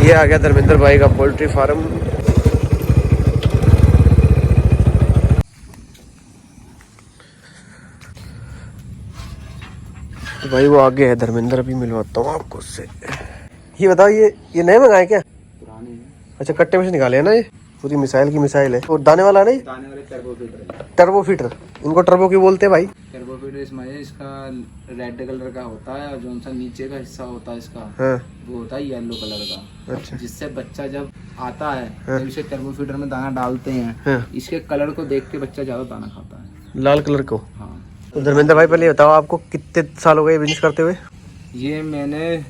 ये आ गया धर्मेंद्र भाई का पोल्ट्री फार्म। तो भाई वो आगे है धर्मेंद्र, अभी मिलवाता हूँ आपको उससे। ये बताओ, ये नए मंगाए क्या? पुराने हैं। अच्छा, कट्टे में से निकाले है ना? ये पूरी मिसाइल की मिसाइल है। और दाने वाला नहीं, दाने वाले टर्बो फीडर है। टर्बो फीडर, इनको टर्बो क्यों बोलते हैं भाई? टर्बो फीडर इसका रेड कलर का होता है और जो सा नीचे का हिस्सा होता है इसका, हाँ। वो होता है येलो कलर का। अच्छा। जिससे बच्चा जब आता है हाँ। जब इसे टर्बो फीडर में दाना डालते हैं, हाँ। इसके कलर को देख के बच्चा ज्यादा दाना खाता है, लाल कलर को। हाँ। तो धर्मेंद्र भाई पहले बताओ, आपको कितने साल हो गए बिजनेस करते हुए? ये मैंने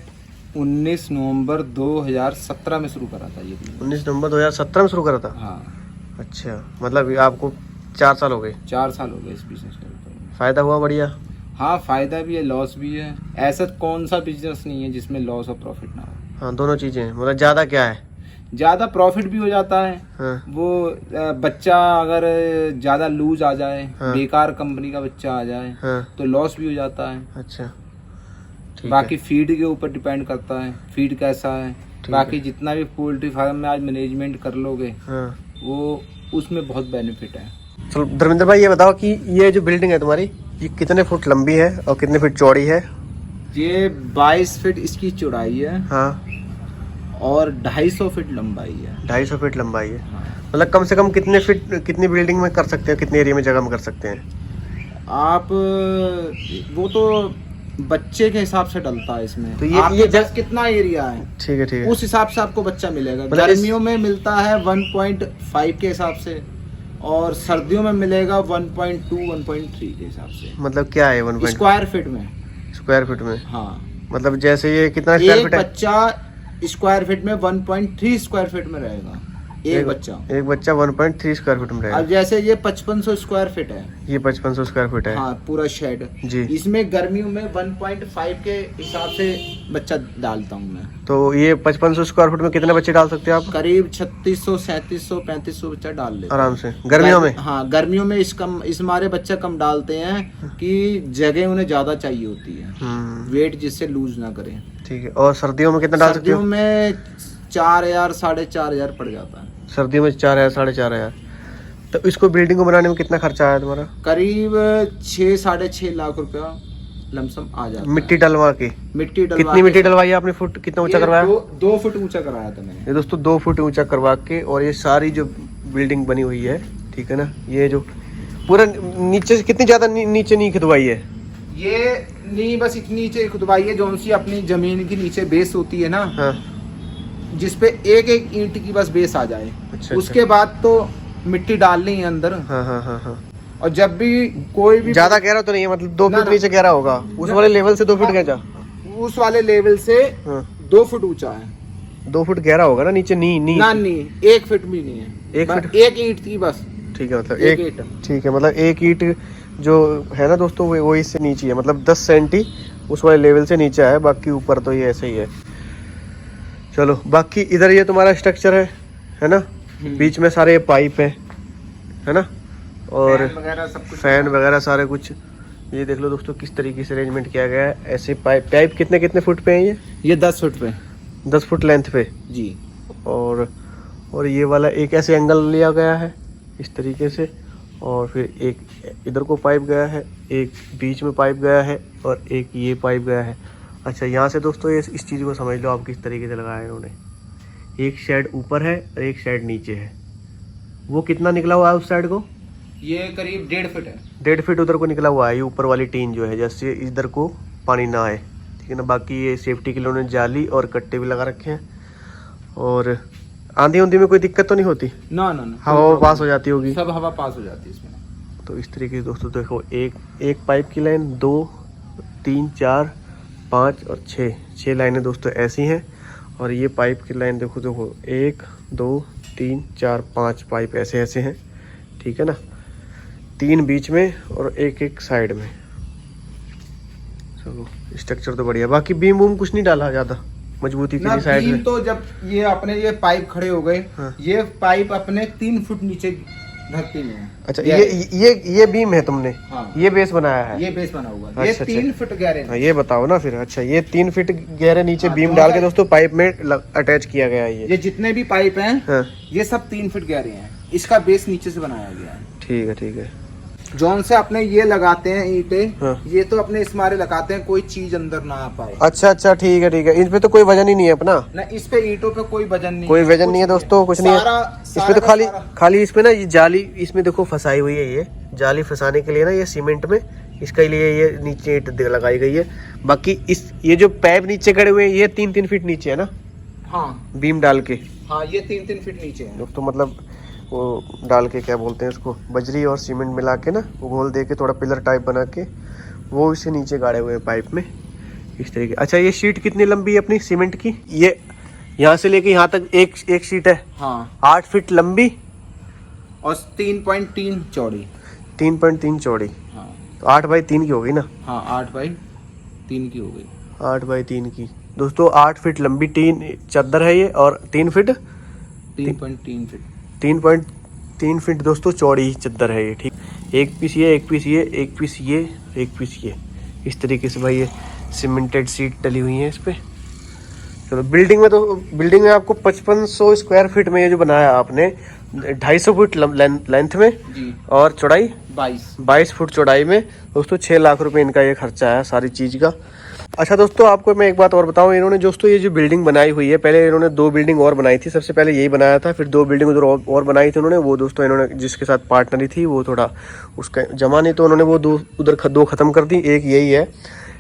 19 नवंबर 2017 में शुरू करा था ये बिजनेस। 19 नवंबर 2017 में शुरू करा था? हाँ। अच्छा, मतलब ये आपको 4 साल हो गए? 4 साल हो गए इस बिजनेस करते हुए। फायदा हुआ बढ़िया? हाँ, फायदा भी है, लॉस भी है। ऐसा कौन सा बिजनेस नहीं है जिसमें लॉस और प्रॉफिट ना हो। हाँ, दोनों चीजें हैं। मतलब ज्यादा क्या है? ज्यादा प्रॉफिट भी हो जाता है। हाँ। वो बच्चा अगर ज्यादा लूज आ जाए, हाँ। बेकार कंपनी का बच्चा आ जाए, हाँ। तो लॉस भी हो जाता है। अच्छा, ठीक बाकी है। फीड के ऊपर डिपेंड करता है, फीड कैसा है। बाकी जितना भी पोल्ट्री फार्म में आज मैनेजमेंट कर लोगे, हाँ। वो उसमें बहुत बेनिफिट है। चलो धर्मेंद्र भाई, ये बताओ कि ये जो बिल्डिंग है तुम्हारी, ये कितने फुट लंबी है और कितने फीट चौड़ी है? ये 22 फीट इसकी चौड़ाई है हाँ। और 250 फीट लंबाई है। 250 फीट लंबाई है। हाँ। मतलब कम से कम कितने फीट, कितनी बिल्डिंग में कर सकते हैं, कितने एरिया में जगह में कर सकते हैं आप वो तो बच्चे के हिसाब से डलता है इसमें। तो ये आपके पास कितना एरिया है, ठीक है, ठीक है। उस हिसाब से आपको बच्चा मिलेगा। मतलब गर्मियों में मिलता है 1.5 के हिसाब से और सर्दियों में मिलेगा 1.2 1.3 के हिसाब से। मतलब क्या है 1 स्क्वायर फीट में? स्क्वायर फीट में। हाँ। मतलब जैसे ये कितना स्क्वायर एक फीट है? बच्चा स्क्वायर फीट में 1.3 स्क्वायर फीट में रहेगा, एक बच्चा। एक बच्चा 1.3 स्क्वायर फीट में रहेगा। अब जैसे ये 5500 स्क्वायर फीट है, ये 5500 स्क्वायर फीट है। हाँ, पूरा शेड जी। इसमें गर्मियों में 1.5 के हिसाब से बच्चा डालता हूँ मैं। तो ये 5500 स्क्वायर फुट में कितने बच्चे डाल सकते हैं आप? करीब 3600 3700 3500 बच्चा डाल लेते हैं आराम से गर्मियों में। हाँ, गर्मियों में इस हमारे बच्चा कम डालते हैं कि जगह उन्हें ज्यादा चाहिए होती है, वेट जिससे लूज ना करें। ठीक है। और सर्दियों में कितना डाल सकते हो? सर्दियों में 4000 4500 पड़ जाता है। सर्दियों में 4000 4500। तो इसको बिल्डिंग को बनाने में कितना खर्चा आया तुम्हारा? करीब 6 साढ़े 6 लाख रुपया लमसम आ जाता है। मिट्टी डलवा के? मिट्टी डलवा कितनी मिट्टी डलवाई आपने? फुट कितना ऊंचा करवाया? 2 फुट ऊंचा कराया था मैंने। ये दोस्तों 2 फुट ऊंचा करवा के, और ये सारी जो बिल्डिंग बनी हुई है, ठीक है ना, ये जो पूरा नीचे से कितनी ज्यादा नीचे नहीं खुदवाई है? ये नहीं, बस इतनी नीचे खुदवाई है जो सी अपनी जमीन की नीचे बेस होती है ना, हाँ। जिसपे एक एक ईंट की बस बेस आ जाए। अच्छा, उसके बाद तो मिट्टी डालनी है अंदर। हाँ हाँ हाँ हाँ। और जब भी कोई भी ज्यादा गहरा तो नहीं है, मतलब 2 ना, फीट ना। नीचे गहरा होगा? उस वाले लेवल से 2 फीट गहरा? उस वाले लेवल से हाँ। 2 फुट ऊंचा है। 2 फुट गहरा होगा ना नीचे? नहीं ना, नहीं, 1 फीट भी नहीं है। 1 फीट? एक ईंट की बस। ठीक है, मतलब एक एक ईंट। ठीक है, मतलब एक ईंट जो है ना दोस्तों, वो इससे नीचे है, मतलब 10 सेंटी उस वाले लेवल से नीचे है। बाकी ऊपर तो ये ऐसे ही है। चलो, बाकी इधर ये तुम्हारा स्ट्रक्चर है ना, बीच में सारे पाइप है ना, और फैन वगैरह सब कुछ, फैन वगैरह सारे कुछ। ये देख लो दोस्तों किस तरीके से अरेंजमेंट किया गया है। ऐसे पाइप कितने कितने फुट पे है ये 10 फुट पे 10 फुट लेंथ पे जी। और ये वाला एक ऐसे एंगल लिया गया है इस तरीके से, और फिर एक इधर को पाइप गया है, एक बीच में पाइप गया है, और एक ये पाइप गया है। अच्छा, यहाँ से दोस्तों ये इस चीज़ को समझ लो आप किस तरीके से लगाया है उन्होंने। एक शेड ऊपर है और एक शेड नीचे है। वो कितना निकला हुआ है उस साइड को? ये करीब 1.5 फीट है। 1.5 फीट उधर को निकला हुआ है। ये ऊपर वाली टीन जो है, जैसे इधर को पानी ना आए, ठीक है ना। बाकी ये सेफ्टी के लिए उन्होंने जाली और कट्टे भी लगा रखे हैं। और आंधी उंधी में कोई दिक्कत तो नहीं होती? ना ना ना, हवा पास हो जाती होगी? सब हवा पास हो जाती है इसमें। तो इस तरीके से दोस्तों देखो, एक पाइप की लाइन 2 3 4 5 और 6 लाइनें दोस्तों ऐसी हैं। और ये पाइप की लाइन देखो 1 2 3 4 5 पाइप ऐसे ऐसे हैं, ठीक है ना। 3 बीच में और एक साइड में। चलो, स्ट्रक्चर तो बढ़िया। बाकी बीम बूम कुछ नहीं डाला ज़्यादा मजबूती के लिए साइड में? तो जब ये अपने ये पाइप खड़े हो गए, हाँ। ये पाइप अपने 3 फुट नीचे धरती में। अच्छा, ये बीम है तुमने? हाँ। ये बेस बनाया है? ये बेस बना हुआ है। ये 3 फीट गहरे। हाँ, ये बताओ ना फिर। अच्छा, ये 3 फीट गहरे नीचे हाँ, बीम डाल के दोस्तों पाइप में अटैच किया गया है। ये जितने भी पाइप हैं, हाँ। ये सब 3 फीट गहरे हैं। इसका बेस नीचे से बनाया गया है। ठीक है, ठीक है। जौन से अपने ये लगाते हैं ईंटें, हाँ। ये तो अपने इस मारे लगाते हैं कोई चीज अंदर ना आ पाए। अच्छा अच्छा, ठीक है ठीक है। इस पे तो कोई वजन ही नहीं है अपना? ना, इस पे ईंटों पे कोई वजन नहीं, कोई वजन नहीं है दोस्तों, कुछ नहीं है इस पे। तो खाली इस पे ना ये जाली इसमें देखो फंसाई हुई है। ये जाली फंसाने के लिए ना ये सीमेंट में इसके लिए ये नीचे ईंट लगाई गई है। बाकी ये जो पाइप नीचे खड़े हुए हैं ये 3-3 फीट नीचे है ना? हाँ, बीम डाल के। हाँ, ये 3-3 फीट नीचे है दोस्तों। मतलब वो डाल के, क्या बोलते हैं उसको, बजरी और सीमेंट मिला के ना वो घोल दे के थोड़ा पिलर टाइप बना के वो इसे नीचे गाड़े हुए हैं पाइप में इस तरीके। अच्छा, ये शीट कितनी लंबी है अपनी सीमेंट की? ये यहाँ से लेके यहाँ तक एक शीट है। हाँ, 8 फीट लंबी और 3.3 चौड़ी। 3.3 चौड़ी। हाँ, तो 8x3 की होगी ना? हाँ, 8x3 की हो गई। 8x3 की दोस्तों। 8 फीट लंबी 3 चादर है ये, और 3 फीट 3.3 फीट 3.3 फीट दोस्तों चौड़ी चादर है ये। ठीक, एक पीस ये, एक पीस ये, एक पीस ये, एक पीस ये, इस तरीके से भाई ये सीमेंटेड सीट डली हुई है इस पे। चलो, बिल्डिंग में आपको 5500 स्क्वायर फीट में ये जो बनाया आपने, 250 फीट लेंथ में जी, और चौड़ाई 22 फुट चौड़ाई में दोस्तों। 6 लाख रुपए इनका ये खर्चा है सारी चीज का। अच्छा दोस्तों, आपको मैं एक बात और बताऊं, इन्होंने दोस्तों ये जो बिल्डिंग बनाई हुई है, पहले इन्होंने 2 बिल्डिंग और बनाई थी। सबसे पहले यही बनाया था, फिर 2 बिल्डिंग उधर और बनाई थी उन्होंने। वो दोस्तों इन्होंने जिसके साथ पार्टनरी थी वो थोड़ा उसका जमा नहीं, तो उन्होंने वो उधर 2 खत्म कर दी। एक यही है।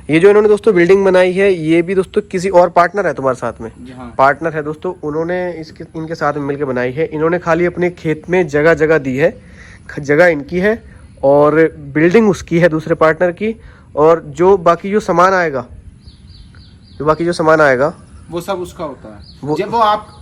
ये जो इन्होंने दोस्तों बिल्डिंग बनाई है, ये भी दोस्तों किसी और पार्टनर है तुम्हारे साथ में? पार्टनर है दोस्तों, उन्होंने इनके साथ में मिलकर बनाई है। इन्होंने खाली अपने खेत में जगह दी है, जगह इनकी है और बिल्डिंग उसकी है दूसरे पार्टनर की। और जो बाकी जो सामान आएगा वो सब उसका होता है। जब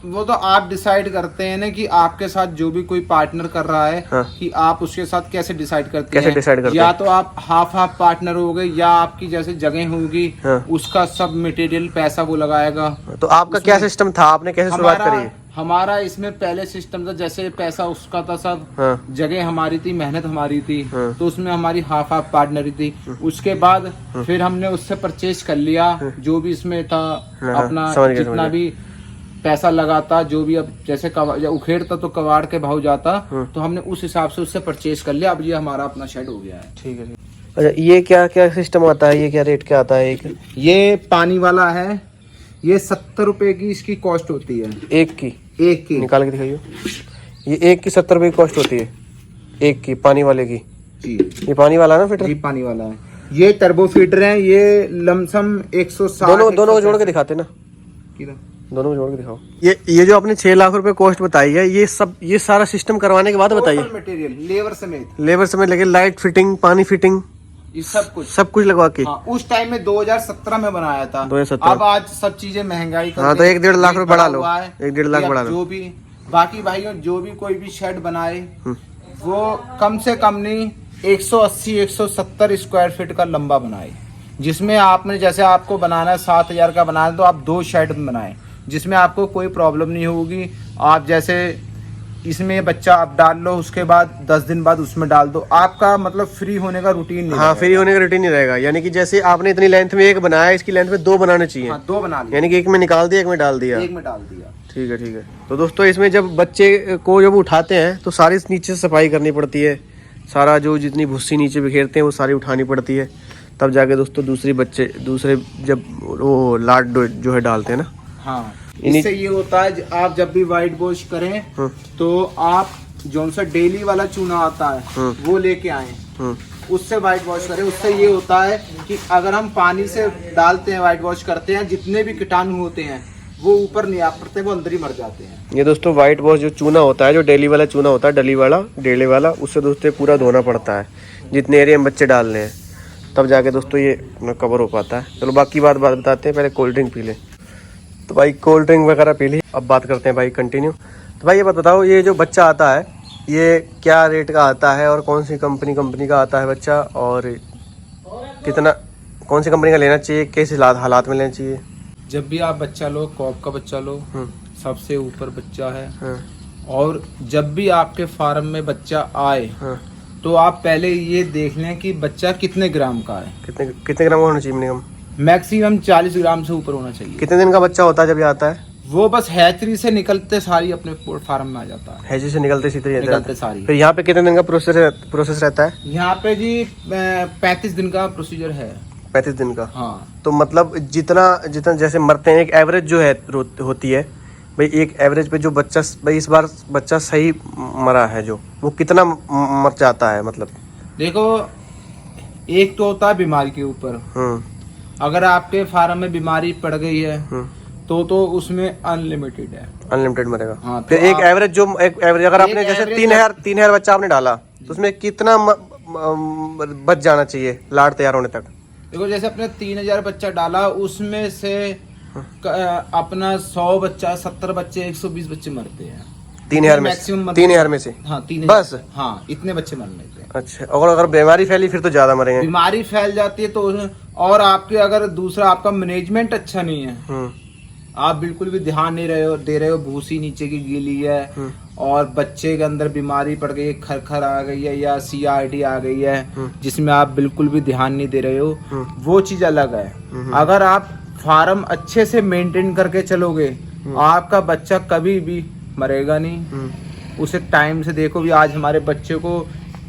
वो तो आप डिसाइड करते हैं ना कि आपके साथ जो भी कोई पार्टनर कर रहा है। हाँ। कि आप उसके साथ कैसे डिसाइड करते हैं। या तो आप हाफ पार्टनर हो गए, या आपकी जैसे जगह होगी। हाँ। उसका सब मटेरियल पैसा वो लगाएगा। तो आपका क्या सिस्टम था, आपने कैसे शुरुआत करी? हमारा इसमें पहले सिस्टम था, जैसे पैसा उसका था सब। हाँ। जगह हमारी थी, मेहनत हमारी थी। हाँ। तो उसमें हमारी हाफ पार्टनरी थी। उसके बाद फिर हमने उससे परचेज कर लिया जो भी इसमें था। अपना जितना भी पैसा लगा था, जो भी, अब जैसे उखेड़ता तो कबाड़ के भाव जाता, तो हमने उस हिसाब से उससे परचेज कर लिया। अब ये हमारा अपना शेड हो गया है। ठीक है। अच्छा, ये क्या क्या सिस्टम आता है, ये क्या रेट क्या आता है? ये पानी वाला है, ये 70 रुपए की इसकी कॉस्ट होती है। एक की निकाल के दिखाइए। ये एक की 70 रुपए की कॉस्ट होती है, एक की पानी वाले की। जी, ये पानी वाला ना फिटर? जी, पानी वाला है। ये टर्बो फीटर है, ये लमसम 160। दोनों को जोड़ के दिखाते ना, दोनों को जोड़ के दिखाओ। ये जो आपने 6 लाख रुपए कॉस्ट बताई है, ये सारा सिस्टम करवाने के बाद बताइए? मटेरियल लेबर समेत लगे, लाइट फिटिंग, पानी फिटिंग, सब कुछ लगवा के। हाँ, उस टाइम में 2017 में बनाया था। 2017। अब आज सब चीजें महंगाई कर। हाँ, तो 1-1.5 लाख रुपए बढ़ा लो, 1-1.5 लाख बढ़ा लो। जो भी बाकी भाइयों, जो भी कोई भी शेड बनाए, वो कम से कम नहीं 180-170 स्क्वायर फीट का लंबा बनाए। जिसमें आपने, जैसे आपको बनाना है 7,000 का बनाना है, तो आप 2 शेड बनाए, जिसमें आपको कोई प्रॉब्लम नहीं होगी। आप जैसे इसमें बच्चा आप डाल लो, उसके बाद 10 दिन बाद उसमें डाल दो, आपका मतलब फ्री होने का रूटीन नहीं। हाँ, फ्री होने का रूटीन नहीं रहेगा। यानी कि जैसे आपने इतनी लेंथ में एक बनाया, इसकी लेंथ में 2 बनाने चाहिए। हाँ, 2 बना लिया। यानी कि एक में निकाल दिया, एक में डाल दिया। ठीक है। तो दोस्तों, इसमें जब बच्चे को जब उठाते हैं तो सारी नीचे से सफाई करनी पड़ती है। सारा जो जितनी भुस्सी नीचे बिखेरते हैं वो सारी उठानी पड़ती है, तब जाके दोस्तों दूसरे जब वो लाट जो है डालते हैं ना। हाँ, इससे ये होता है, आप जब भी व्हाइट वॉश करें तो आप जो सा डेली वाला चूना आता है वो लेके आए, उससे व्हाइट वॉश करें। उससे ये होता है कि अगर हम पानी से डालते हैं, व्हाइट वॉश करते हैं, जितने भी कीटाणु होते हैं वो ऊपर नहीं आ पड़ते, वो अंदर ही मर जाते हैं। ये दोस्तों व्हाइट वॉश जो चूना होता है, जो डेली वाला चूना होता है, डेली वाला, उससे दोस्तों पूरा धोना पड़ता है जितने एरिया में बच्चे डालने हैं, तब जाके दोस्तों ये कवर हो पाता है। चलो, बाकी बात बताते हैं, पहले कोल्ड ड्रिंक पी ले। तो भाई कोल्ड ड्रिंक वगैरह पी ली, अब बात करते हैं भाई कंटिन्यू। तो भाई ये बताओ, ये जो बच्चा आता है ये क्या रेट का आता है और कौन सी कंपनी का आता है बच्चा, और कितना, कौन सी कंपनी का लेना चाहिए, कैसे हालात में लेना चाहिए? जब भी आप बच्चा लो, कॉप का बच्चा लो, सबसे ऊपर बच्चा है और जब भी आपके फार्म में बच्चा आए हाँ। तो आप पहले ये देख लें कि बच्चा कितने ग्राम का है। कितने ग्राम का होना चाहिए मिनिमम? मैक्सिमम 40 ग्राम से ऊपर होना चाहिए। कितने दिन का बच्चा होता है जब ये आता है? वो बस हैचरी से निकलते सारी अपने फार्म में आ जाता है। हैचरी से निकलते सीधे निकलते सारी। फिर यहाँ पे कितने दिन का प्रोसेस रहता है? यहाँ पे जी 35 दिन का प्रोसीजर है। 35 दिन का। हाँ। तो मतलब जितना जैसे मरते हैं, एक एवरेज जो है होती है भाई, एक एवरेज पे जो बच्चा भाई इस बार बच्चा सही मरा है जो, वो कितना मर जाता है मतलब? देखो, एक तो होता है बीमारी के ऊपर। अगर आपके फार्म में बीमारी पड़ गई है तो उसमें अनलिमिटेड है, अनलिमिटेड मरेगा। हाँ, फिर एक एवरेज अगर आपने जैसे 3000 बच्चा आपने डाला तो उसमें कितना बच जाना चाहिए लाड़ तैयार होने तक? देखो, जैसे अपने 3000 बच्चा डाला, उसमें से अपना 100 बच्चा, 70 बच्चे, 120 बच्चे मरते हैं 3000 में। 3000 में से? हाँ, 3000 बस। हाँ, इतने बच्चे मर लेते हैं। अच्छा, और अगर बीमारी फैली फिर तो ज्यादा मरेंगे। बीमारी फैल जाती है तो और आपके अगर दूसरा आपका मैनेजमेंट अच्छा नहीं है, आप बिल्कुल भी ध्यान नहीं दे रहे हो, भूसी नीचे की गीली है और बच्चे के अंदर बीमारी पड़ गई है, खरखर आ गई है या CRD आ गई है, जिसमें आप बिल्कुल भी ध्यान नहीं दे रहे हो, वो चीज अलग है। अगर आप फार्म अच्छे से मेंटेन करके चलोगे, आपका बच्चा कभी भी मरेगा नहीं। उसे टाइम से देखो भी, आज हमारे बच्चे को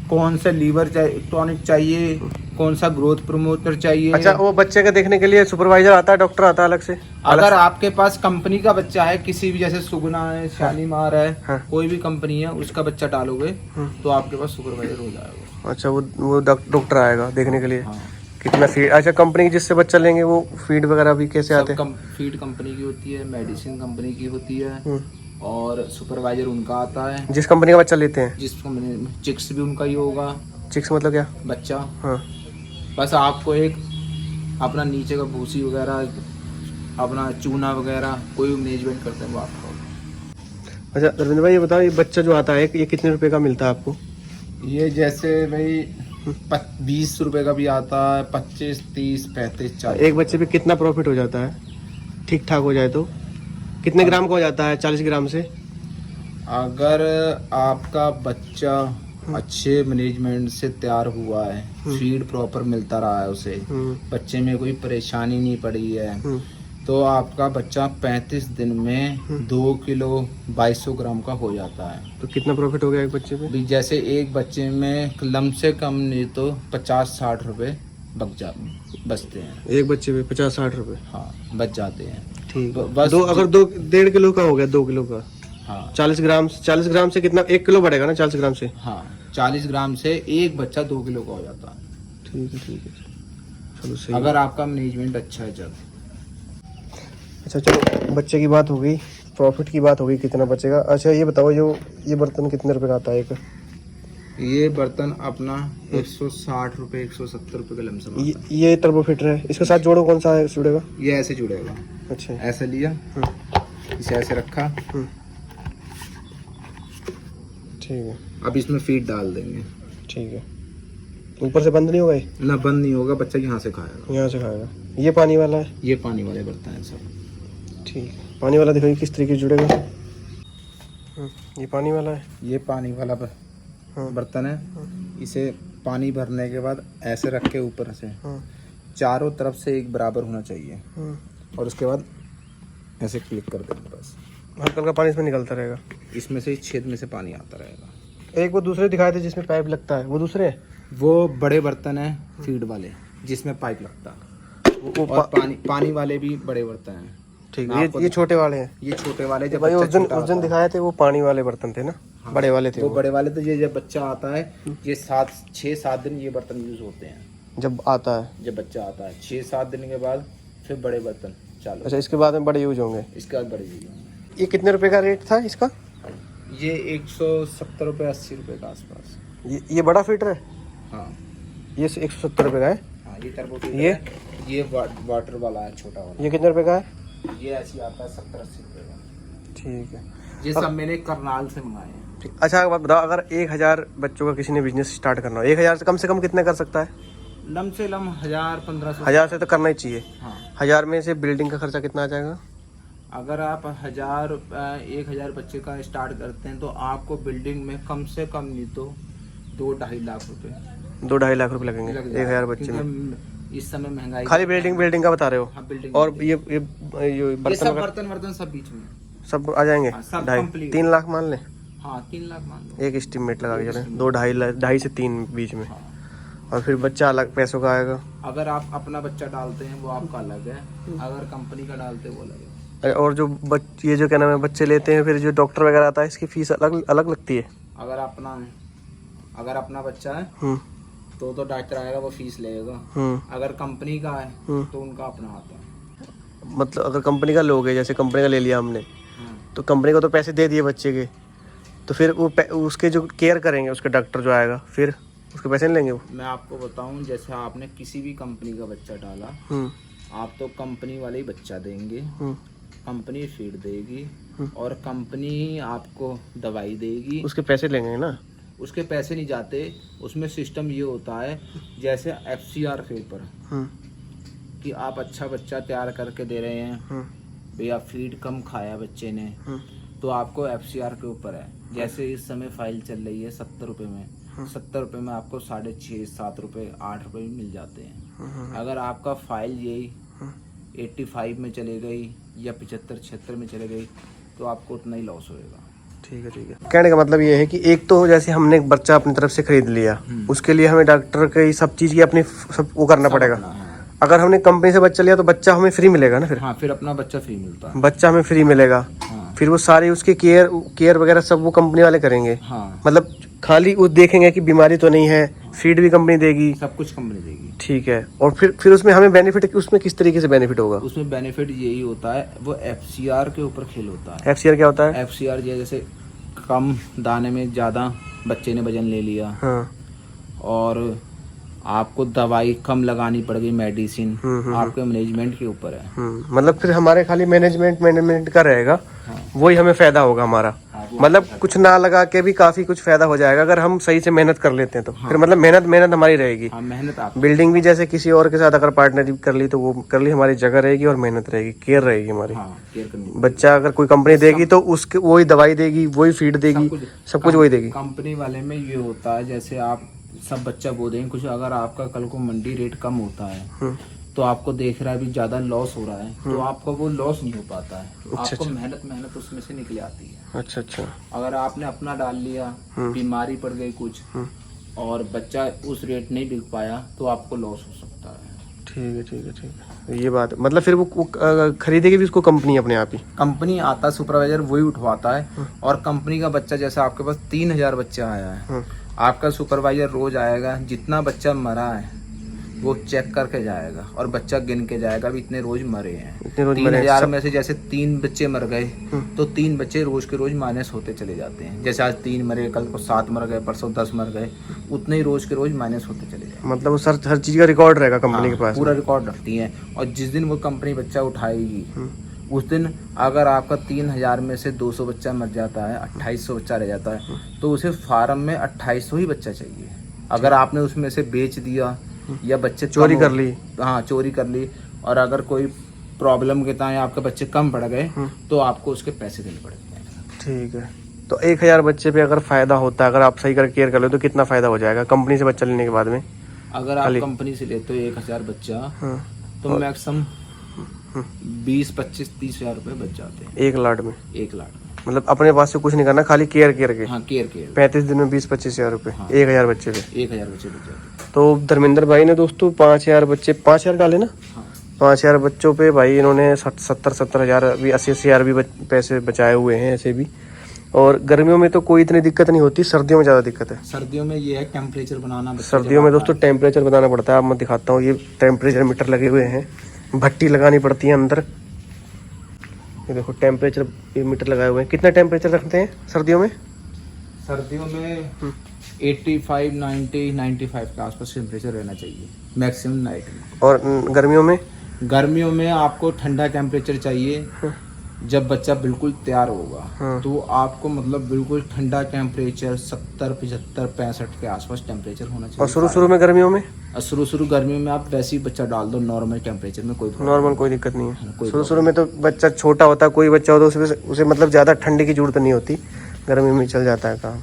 कौन सा लीवर टॉनिक चाहिए, कौन सा ग्रोथ प्रमोटर चाहिए। अच्छा, वो बच्चे का देखने के लिए सुपरवाइजर आता है, डॉक्टर आता है अलग से? अगर आपके पास कंपनी का बच्चा है, किसी भी जैसे सुगुना है, शालीमार है, हाँ। कोई भी कंपनी है, उसका बच्चा डालोगे तो आपके पास सुपरवाइजर हो जाएगा। अच्छा, वो डॉक्टर आएगा देखने के लिए? हाँ। कितना फीड? अच्छा, कंपनी जिससे बच्चा लेंगे वो फीड वगैरह भी कैसे आते हैं? फीड कंपनी की होती है, मेडिसिन कंपनी की होती है और सुपरवाइजर उनका आता है। जिस कंपनी का बच्चा लेते हैं? जिस कंपनी में चिक्स भी उनका ही होगा। चिक्स मतलब क्या? बच्चा। हाँ। बस आपको एक अपना नीचे का भूसी वगैरह, अपना चूना वगैरह, कोई मैनेजमेंट करते हैं वो आपका। अच्छा रविंद्र भाई, ये बताओ, ये बच्चा जो आता है ये कितने रुपए का मिलता है आपको? ये जैसे भाई 20 रुपए का भी आता है, 25, 30, 35, 40। एक बच्चे पे कितना प्रॉफिट हो जाता है ठीक ठाक हो जाए तो? कितने ग्राम का हो जाता है 40 ग्राम से? अगर आपका बच्चा अच्छे मैनेजमेंट से तैयार हुआ है, फीड प्रॉपर मिलता रहा है उसे, बच्चे में कोई परेशानी नहीं पड़ी है, तो आपका बच्चा 35 दिन में 2 किलो 2200 ग्राम का हो जाता है। तो कितना प्रॉफिट हो गया एक बच्चे पे? जैसे एक बच्चे में कम से कम नहीं तो 50-60 रुपए बचते हैं। एक बच्चे पे 50-60 रुपए? हाँ, बच जाते हैं। ठीक। बस अगर 1.5 किलो का हो गया, 2 किलो का। हाँ। 40 ग्राम से कितना? 1 किलो बढ़ेगा ना 40 ग्राम से? हाँ, 40 ग्राम से एक बच्चा 2 किलो का हो जाता है। ठीक है। चलो सही। अगर आपका मैनेजमेंट अच्छा है जब। अच्छा चलो, बच्चे की बात हो गई, प्रॉफिट की बात हो गई, कितना बचेगा। अच्छा ये बताओ, ये बर्तन कितने रुपए का आता है एक? ये बर्तन अपना 160 रुपए 170 रुपए का लमसम। ये टर्बो फिटर है, इसके साथ जोड़ो, कौन सा है जुड़ेगा? ये ऐसे जुड़ेगा। अच्छा, ऐसे लिया, इसे ऐसे रखा, ठीक है। अब इसमें फीड डाल देंगे। ठीक है। ऊपर से बंद नहीं होगा ये? ना, बंद नहीं होगा, बच्चा यहाँ से खाएगा। यहाँ से खाएगा। ये पानी वाला है? ये पानी वाले बर्तन है सब। ठीक, पानी वाला दिखाइए किस तरीके से जुड़ेगा। ये पानी वाला है? ये पानी वाला बर्तन है। इसे पानी भरने के बाद ऐसे रख के ऊपर से चारों तरफ से एक बराबर होना चाहिए और उसके बाद ऐसे क्लिक कर देंगे, बस हल्का हल्का पानी इसमें निकलता रहेगा। इसमें से छेद में से पानी आता रहेगा। एक वो दूसरे दिखाए थे जिसमें पाइप लगता है, वो दूसरे है? वो बड़े बर्तन है फीड वाले, जिसमें पाइप लगता है। और पानी वाले भी बड़े बर्तन हैं। ठीक है। ये छोटे वाले हैं? ये छोटे वाले जब भाई उस दिन दिखाए थे वो पानी वाले बर्तन थे ना? हाँ, बड़े वाले थे वो बड़े वाले। तो ये जब बच्चा आता है, ये 6-7 दिन ये बर्तन यूज होते हैं। जब आता है, जब बच्चा आता है 6-7 दिन के बाद फिर बड़े बर्तन चालू। अच्छा, इसके बाद में बड़े यूज होंगे? इसके बाद बड़े यूज होंगे। ये कितने रुपए का रेट था इसका? ये 170 रुपए 80 रुपए के आसपास। ये बड़ा फीटर है? हाँ, ये 170 रुपए का है। हाँ, ये टर्बो फीटर ये है। ये वाटर वाला है, छोटा वाला। ये कितने रुपए का है? ये ऐसी आता है 70-80 रुपए का। ठीक है। ये सब मैंने करनाल से मंगाए हैं। अच्छा एक बात बताओ, अगर 1000 बच्चों का किसी ने बिजनेस स्टार्ट करना हो, 1000 से कम कितने कर सकता है? लम से लम 1000-1500। 1000 से तो करना ही चाहिए। हाँ। 1000 में से बिल्डिंग का खर्चा कितना आ जाएगा? अगर आप 1,000 बच्चे का स्टार्ट करते हैं तो आपको बिल्डिंग में कम से कम नहीं तो 2-2.5 लाख रुपए 2-2.5 लाख रुपए लगेंगे लग 1000 बच्चे में। क्योंकि इस समय महंगाई खाली बिल्डिंग का बता रहे हो? हाँ, बिल्डिंग और ये ये बर्तन सब बर्तन सब बीच में सब आ जाएंगे? हाँ, सब 2.5-3 लाख मान लें? हाँ 3 लाख मान लो। एक एस्टिमेट लगा के चलें, 2-2.5 से 3 बीच में। हाँ। और फिर बच्चा अलग पैसों का आएगा? अगर आप अपना बच्चा डालते हैं वो आपका अलग है, अगर कंपनी का डालते हैं वो अलग है। और जो ये जो क्या नाम है बच्चे लेते हैं फिर जो डॉक्टर वगैरह आता है इसकी फीस अलग अलग लगती है? अगर अपना बच्चा है तो डॉक्टर आएगा वो फीस लेगा। अगर कंपनी का है तो उनका अपना आता है। मतलब अगर कंपनी का लोगे, जैसे कंपनी का ले लिया हमने, तो कंपनी को तो पैसे दे दिए बच्चे के, तो फिर वो उसके जो केयर करेंगे उसके डॉक्टर जो आएगा फिर उसके पैसे नहीं लेंगे वो? मैं आपको बताऊं, जैसे आपने किसी भी कंपनी का बच्चा डाला, आप तो कंपनी वाले ही बच्चा देंगे, कंपनी फीड देगी और कंपनी आपको दवाई देगी। उसके पैसे लेंगे ना? उसके पैसे नहीं जाते, उसमें सिस्टम ये होता है जैसे FCR के ऊपर कि आप अच्छा बच्चा तैयार करके दे रहे हैं भैया, फीड कम खाया बच्चे ने तो आपको FCR के ऊपर है। जैसे इस समय फाइल चल रही है 70 रुपये में, 70 रुपये में आपको 6.5-7 रुपये 8 रुपये भी मिल जाते हैं। अगर आपका फाइल यही 85 में चले गई या 75-76 में चले गई तो आपको उतना ही लॉस होएगा। ठीक है। कहने का मतलब ये है कि एक तो जैसे हमने एक बच्चा अपनी तरफ से खरीद लिया, उसके लिए हमें डॉक्टर के सब चीज़ की अपनी सब वो करना पड़ेगा। अगर हमने कंपनी से बच्चा लिया तो बच्चा हमें फ्री मिलेगा ना? फिर हाँ, फिर अपना बच्चा फ्री मिलता है। बच्चा हमें फ्री मिलेगा। फिर वो सारी उसके केयर वगैरह सब वो कंपनी वाले करेंगे। मतलब खाली वो देखेंगे कि बीमारी तो नहीं है, फीड भी कंपनी देगी, सब कुछ कंपनी देगी। ठीक है। और फिर उसमें हमें बेनिफिट, उसमें किस तरीके से बेनिफिट होगा? उसमें बेनिफिट यही होता है, वो FCR के ऊपर खेल होता है। FCR क्या होता है? FCR जैसे कम दाने में ज़्यादा बच्चे ने वजन ले लिया, और आपको दवाई कम लगानी पड़ गई, मेडिसिन आपके मैनेजमेंट के ऊपर है। मतलब फिर हमारे खाली मैनेजमेंट का रहेगा, वही हमें फायदा होगा हमारा। मतलब कुछ ना लगा के भी काफी कुछ फायदा हो जाएगा अगर हम सही से मेहनत कर लेते हैं तो। फिर मतलब मेहनत हमारी रहेगी। मेहनत आप बिल्डिंग भी जैसे किसी और के साथ अगर पार्टनरशिप कर ली तो वो कर ली, हमारी जगह रहेगी और मेहनत रहेगी, केयर रहेगी हमारी। केयर करनी। बच्चा अगर कोई कंपनी देगी तो उसके वही दवाई देगी, वही फीड देगी, सब कुछ वही देगी। कंपनी वाले में ये होता है जैसे आप सब बच्चा बो देंगे कुछ, अगर आपका कल को मंडी रेट कम होता है तो आपको देख रहा है भी ज्यादा लॉस हो रहा है तो आपका वो लॉस नहीं हो पाता है। आपको मेहनत उसमें से निकल आती है। अच्छा। अगर आपने अपना डाल लिया, बीमारी पड़ गई कुछ और बच्चा उस रेट नहीं बिक पाया तो आपको लॉस हो सकता है। ठीक है। ये बात मतलब फिर वो खरीदेगी भी उसको कंपनी अपने आप ही? कंपनी आता सुपरवाइजर वही उठवाता है, और कंपनी का बच्चा जैसे आपके पास 3000 बच्चा आया है, आपका सुपरवाइजर रोज आएगा, जितना बच्चा मरा है वो चेक करके जाएगा और बच्चा गिन के जाएगा भी इतने रोज मरे हैं। 3000 में से जैसे 3 बच्चे मर गए तो 3 बच्चे रोज के रोज माइनस होते चले जाते हैं। जैसे आज 3 मरे, कल को 7 मर गए, परसों 10 मर गए, उतने ही रोज के रोज माइनस होते चले जाएंगे। मतलब वो हर चीज का रिकॉर्ड रहेगा कंपनी के पास? पूरा रिकॉर्ड रखती है, और जिस दिन वो कंपनी बच्चा उठाएगी उस दिन अगर आपका 3000 में से 200 बच्चा मर जाता है, 2800 बच्चा रह जाता है, तो उसे फार्म में 2800 ही बच्चा चाहिए। अगर आपने उसमें से बेच दिया या बच्चे चोरी कर ली, चोरी कर ली, और अगर कोई प्रॉब्लम के टाइम आपके बच्चे कम पड़ गए तो आपको उसके पैसे देने पड़ेंगे। ठीक है। तो 1000 बच्चे पे अगर फायदा होता है, अगर आप सही कर केयर कर लो तो कितना फायदा हो जाएगा कंपनी से बच्चा लेने के बाद में? अगर आप कंपनी से लेते हो 1000 बच्चा तो मैक्सिमम 20-25-30 हजार रुपए बच जाते हैं 1 लाख में। 1 लाख में मतलब अपने पास से कुछ नहीं करना, खाली केयर के। केयर 35 दिन में 20-25 हजार रुपए। 1000 बच्चे पे 1000 बच्चे बच जाते। तो धर्मेंद्र भाई ने दोस्तों 5000 बच्चे, 5000 डाले ना, 5000 बच्चों पे भाई इन्होंने 70 हजार, अभी 80 हजार भी पैसे बचाए हुए हैं ऐसे भी। और गर्मियों में तो कोई इतनी दिक्कत नहीं होती, सर्दियों में ज़्यादा दिक्कत है। सर्दियों में ये है टेम्परेचर बनाना, सर्दियों में दोस्तों टेम्परेचर बनाना पड़ता है। अब मैं दिखाता हूँ, ये टेम्परेचर मीटर लगे हुए हैं, भट्टी लगानी पड़ती है अंदर। ये देखो टेम्परेचर ये मीटर लगाए हुए हैं। कितना टेम्परेचर रखते हैं सर्दियों में? सर्दियों में 85, 90, 95 के आसपास टेम्परेचर रहना चाहिए मैक्सिमम नाइट में। और गर्मियों में? गर्मियों में आपको ठंडा टेम्परेचर चाहिए, जब बच्चा बिल्कुल तैयार होगा हाँ। तो आपको मतलब बिल्कुल ठंडा टेम्परेचर 70, 75, 65 के आसपास टेम्परेचर होना चाहिए। और शुरू में गर्मियों में? और शुरू गर्मियों में आप वैसे ही बच्चा डाल दो नॉर्मल टेम्परेचर में, कोई नॉर्मल कोई दिक्कत नहीं है। कोई शुरू में तो बच्चा छोटा होता है, कोई बच्चा होता है उसे मतलब ज़्यादा ठंडी की जरूरत नहीं होती, गर्मी में चल जाता है काम।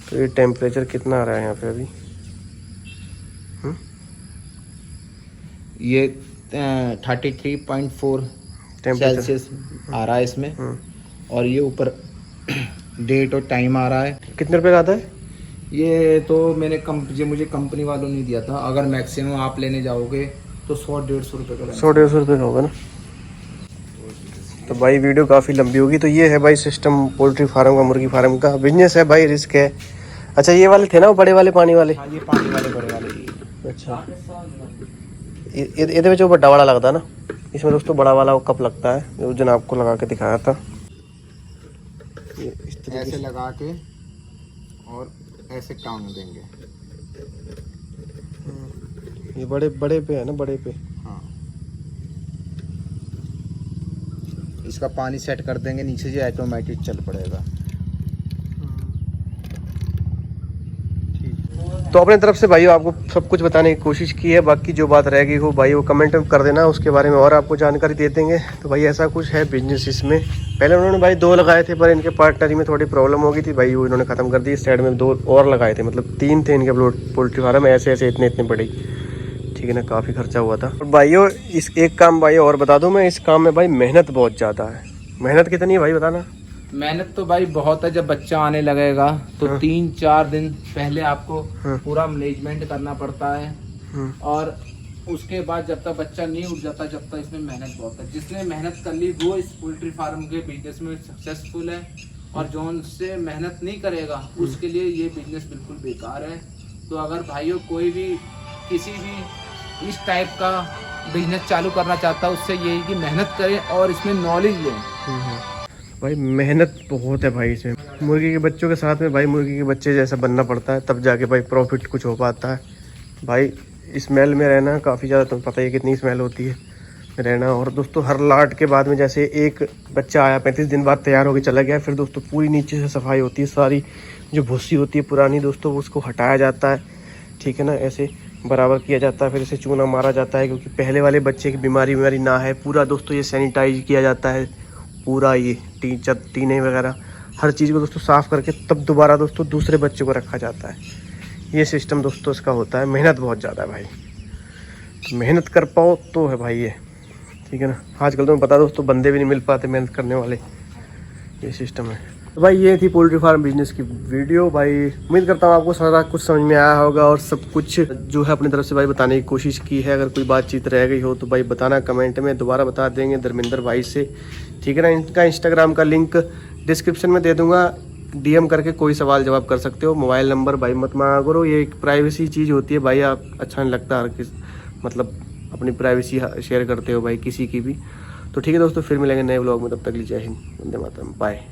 तो ये टेम्परेचर कितना आ रहा है यहाँ पे अभी? ये 33.4 सेल्सियस आ रहा है इसमें। और ये ऊपर डेट और टाइम आ रहा है। कितने रुपए का आता है ये? तो मुझे कंपनी वालों ने दिया था। अगर मैक्सिमम आप लेने जाओगे तो 100-150 रुपये का 100-150 रुपये का होगा ना। तो भाई वीडियो काफ़ी लंबी होगी। तो ये है भाई सिस्टम पोल्ट्री फार्म का, मुर्गी फार्म का बिजनेस है भाई, रिस्क है। अच्छा ये वाले थे ना वो बड़े वाले पानी वाले? हाँ, ये पानी वाले बड़े वाले। अच्छा ये जो बड़ा वाला लगता है ना, इसमें दोस्तों बड़ा वाला वो कप लगता है, जो जनाब को लगा के दिखाया था। ये ऐसे लगा के और ऐसे टांग देंगे। ये बड़े पे है ना, बड़े पे। हाँ, इसका पानी सेट कर देंगे नीचे से, ऑटोमेटिक चल पड़ेगा। तो अपने तरफ से भाई आपको सब कुछ बताने की कोशिश की है। बाकी जो बात रहेगी हो भाई वो कमेंट में कर देना, उसके बारे में और आपको जानकारी दे देंगे। तो भाई ऐसा कुछ है बिजनेस इसमें। पहले उन्होंने भाई 2 लगाए थे, पर इनके पार्टनरी में थोड़ी प्रॉब्लम हो गई थी भाई, वो इन्होंने ख़त्म कर दी। साइड में 2 और लगाए थे, मतलब 3 थे इनके पोल्ट्री फार्म ऐसे इतने बड़े, ठीक है ना। काफ़ी खर्चा हुआ था। और भाइयों इस एक काम भाई और बता दूँ मैं, इस काम में भाई मेहनत बहुत ज़्यादा है। मेहनत कितनी है भाई बताना? मेहनत तो भाई बहुत है। जब बच्चा आने लगेगा तो 3-4 दिन पहले आपको पूरा मैनेजमेंट करना पड़ता है। और उसके बाद जब तक बच्चा नहीं उठ जाता, जब तक इसमें मेहनत बहुत है। जिसने मेहनत कर ली वो इस पोल्ट्री फार्म के बिजनेस में सक्सेसफुल है, और जो उनसे मेहनत नहीं करेगा उसके लिए ये बिजनेस बिल्कुल बेकार है। तो अगर भाइयों कोई भी किसी भी इस टाइप का बिजनेस चालू करना चाहता है, उससे यही कि मेहनत करें और इसमें नॉलेज लें। भाई मेहनत बहुत है भाई इसमें। मुर्गी के बच्चों के साथ में भाई मुर्गी के बच्चे जैसा बनना पड़ता है, तब जाके भाई प्रॉफिट कुछ हो पाता है। भाई स्मेल में रहना काफ़ी ज़्यादा, तुम्हें पता ही है कितनी स्मेल होती है रहना। और दोस्तों हर लाट के बाद में जैसे एक बच्चा आया 35 दिन बाद तैयार होकर चला गया, फिर दोस्तों पूरी नीचे से सफाई होती है, सारी जो भूसी होती है पुरानी दोस्तों उसको हटाया जाता है, ठीक है ना। ऐसे बराबर किया जाता है, फिर इसे चूना मारा जाता है, क्योंकि पहले वाले बच्चे की बीमारी ना है। पूरा दोस्तों ये सैनिटाइज किया जाता है, पूरा ये टीने वगैरह हर चीज़ को दोस्तों साफ़ करके तब दोबारा दोस्तों दूसरे बच्चे को रखा जाता है। ये सिस्टम दोस्तों इसका होता है। मेहनत बहुत ज़्यादा है भाई, तो मेहनत कर पाओ तो है भाई ये, ठीक है ना। आजकल तो पता दोस्तों बंदे भी नहीं मिल पाते मेहनत करने वाले, ये सिस्टम है। तो भाई ये थी पोल्ट्री फार्म बिजनेस की वीडियो। भाई उम्मीद करता हूँ आपको सारा कुछ समझ में आया होगा, और सब कुछ जो है अपनी तरफ से भाई बताने की कोशिश की है। अगर कोई बातचीत रह गई हो तो भाई बताना कमेंट में, दोबारा बता देंगे धर्मेंद्र भाई से, ठीक है ना। इनका इंस्टाग्राम का लिंक डिस्क्रिप्शन में दे दूंगा, DM करके कोई सवाल जवाब कर सकते हो। मोबाइल नंबर भाई मत मांगा करो, ये एक प्राइवेसी चीज़ होती है भाई, आप अच्छा नहीं लगता हर किस मतलब अपनी प्राइवेसी शेयर करते हो भाई किसी की भी। तो ठीक है दोस्तों, फिर मिलेंगे नए व्लॉग में, तब तक लीजिए जय हिंद, वंदे मातरम, बाय।